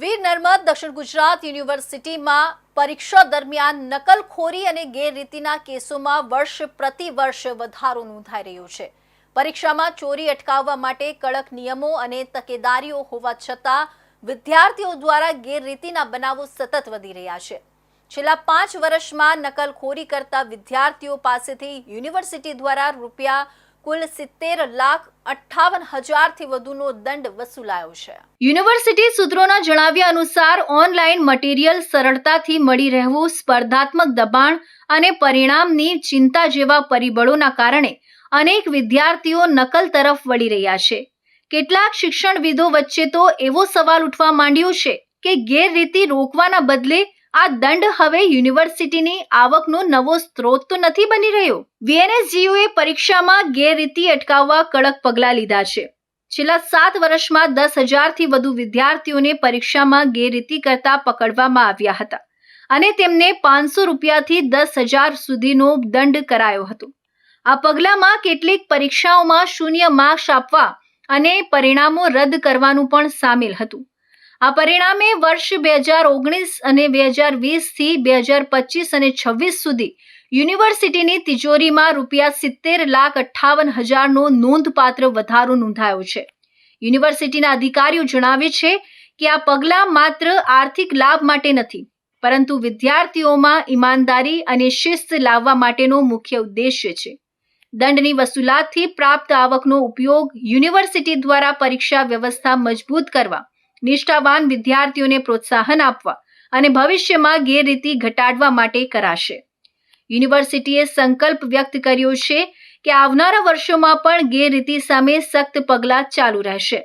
વીર નર્મદ દક્ષિણ ગુજરાત યુનિવર્સિટીમાં પરીક્ષા દરમિયાન નકલખોરી અને ગેરરીતિના કેસોમાં વર્ષ પ્રતિ વર્ષ વધારો નોંધાઈ રહ્યો છે। પરીક્ષામાં ચોરી અટકાવવા માટે કડક નિયમો અને તકેદારીઓ હોવા છતાં વિદ્યાર્થીઓ દ્વારા ગેરરીતિના બનાવો સતત વધી રહ્યા છે। છેલ્લા 5 વર્ષમાં નકલખોરી કરતા વિદ્યાર્થીઓ પાસેથી યુનિવર્સિટી દ્વારા રૂપિયા કુલ 70,58,000 થી વધુનો દંડ વસૂલાયો છે। યુનિવર્સિટી સૂત્રોના જણાવ્યા અનુસાર ઓનલાઈન મટીરીયલ સરળતાથી મળી રહેવું, સ્પર્ધાત્મક દબાણ અને પરિણામની ચિંતા જેવા પરિબળોના કારણે અનેક વિદ્યાર્થીઓ નકલ તરફ વળી રહ્યા છે। કેટલાક શિક્ષણવિદો વચ્ચે તો એવો સવાલ ઉઠવા માંડ્યો છે કે ગેરરીતિ રોકવાના બદલે આ દંડ હવે યુનિવર્સિટીની આવકનો નવો સ્ત્રોત તો નથી બની રહ્યો। વીએનએસજીયુએ પરીક્ષામાં ગેરરીતિ અટકાવવા કડક પગલાં લીધા છે। છેલ્લા 7 વર્ષમાં 10,000 થી વધુ વિદ્યાર્થીઓને પરીક્ષામાં ગેરરીતિ કરતા પકડવામાં આવ્યા હતા અને તેમને 500 રૂપિયાથી 10,000 સુધીનો દંડ કરાયો હતો। આ પગલામાં કેટલીક પરીક્ષાઓમાં શૂન્ય માર્ક્સ આપવા અને પરિણામો રદ કરવાનું પણ સામેલ હતું। આ પરિણામે વર્ષ 2019 અને 2020 થી 2025 અને 26 સુધી યુનિવર્સિટીની તિજોરીમાં રૂપિયા 70,58,000 નો નોંધપાત્ર વધારો નોંધાયો છે। યુનિવર્સિટીના અધિકારીઓ જણાવે છે કે આ પગલાં માત્ર આર્થિક લાભ માટે નથી, પરંતુ વિદ્યાર્થીઓમાં ઈમાનદારી અને શિસ્ત લાવવા માટેનો મુખ્ય ઉદ્દેશ્ય છે। દંડની વસૂલાતથી પ્રાપ્ત આવકનો ઉપયોગ યુનિવર્સિટી દ્વારા પરીક્ષા વ્યવસ્થા મજબૂત કરવા, નિષ્ઠાવાન વિદ્યાર્થીઓને પ્રોત્સાહન આપવા અને ભવિષ્યમાં ગેરરીતિ ઘટાડવા માટે કરાશે। યુનિવર્સિટીએ સંકલ્પ વ્યક્ત કર્યો છે કે આવનારા વર્ષોમાં પણ ગેરરીતિ સામે સખ્ત પગલાં ચાલુ રહેશે।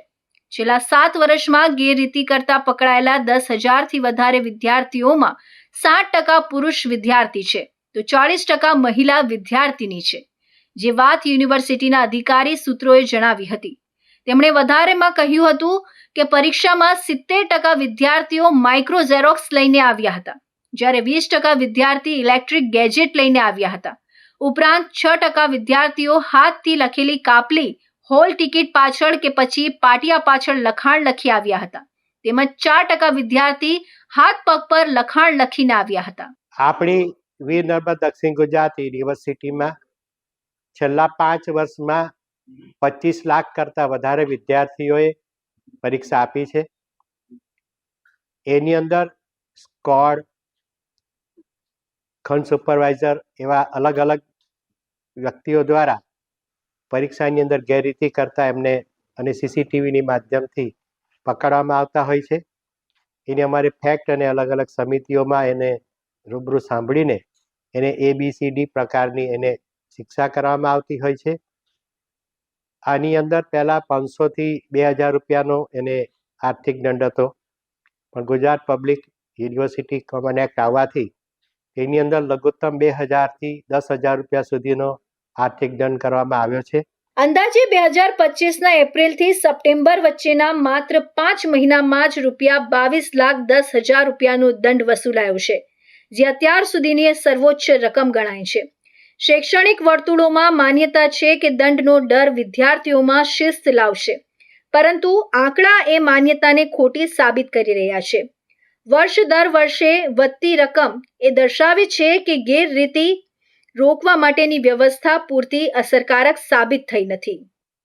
છેલ્લા 7 વર્ષમાં ગેરરીતિ કરતા પકડાયેલા 10,000 થી વધારે વિદ્યાર્થીઓમાં 60% પુરુષ વિદ્યાર્થી છે તો 40% મહિલા વિદ્યાર્થીની છે, જે વાત યુનિવર્સિટીના અધિકારી સૂત્રોએ જણાવી હતી। તેમણે વધારેમાં કહ્યું હતું કે પરીક્ષામાં 70% વિદ્યાર્થીઓ માઇક્રો ઝેરોક્સ લઈને આવ્યા હતા, જ્યારે 20% વિદ્યાર્થી ઇલેક્ટ્રિક ગેજેટ લઈને આવ્યા હતા। ઉપરાંત 6% વિદ્યાર્થીઓ હાથથી લખેલી કાપલી, હોલ ટિકિટ પાછળ કે પછી પાટિયા પાછળ લખાણ લખી આવ્યા હતા, તેમજ 4% વિદ્યાર્થી હાથ પગ પર લખાણ લખીને આવ્યા હતા। આપણી વીર નર્મદ દક્ષિણ ગુજરાત યુનિવર્સિટીમાં છેલ્લા 5 વર્ષમાં 25 લાખ કરતાં વધારે વિદ્યાર્થીઓએ પરીક્ષા આપી છે। એની અંદર સ્કોડ, ખંડ સુપરવાઇઝર એવા અલગ અલગ વ્યક્તિઓ દ્વારા પરીક્ષાની અંદર ગેરરીતિ કરતા એમને અને સીસીટીવીની માધ્યમથી પકડવામાં આવતા હોય છે। એની અમારે ફેક્ટ અને અલગ અલગ સમિતિઓમાં એને રૂબરૂ સાંભળીને એને ABCD પ્રકારની એને શિક્ષા કરવામાં આવતી હોય છે। આની અંદર પહેલાં 500 થી 2,000 રૂપિયાનો એને આર્થિક દંડ હતો, પણ Gujarat public university common act આવવાથી એની અંદર લઘુત્તમ 2,000 થી 10,000 રૂપિયા સુધીનો આર્થિક દંડ કરવામાં આવ્યો છે। અંદાજે 2025ના એપ્રિલથી સપ્ટેમ્બર વચ્ચેના માત્ર 5 મહિનામાં જ રૂપિયા 22,10,000 રૂપિયાનો દંડ વસૂલાયો છે, જે અત્યાર સુધીની સર્વોચ્ચ રકમ ગણાય છે। શૈક્ષણિક વર્તુળોમાં માન્યતા છે કે દંડનો ડર વિદ્યાર્થીઓમાં શિસ્ત લાવશે, પરંતુ આંકડા એ માન્યતાને ખોટી સાબિત કરી રહ્યા છે। વર્ષ દર વર્ષે વધતી રકમ એ દર્શાવે છે કે ગેરરીતિ રોકવા માટેની વ્યવસ્થા પૂરતી અસરકારક સાબિત થઈ નથી।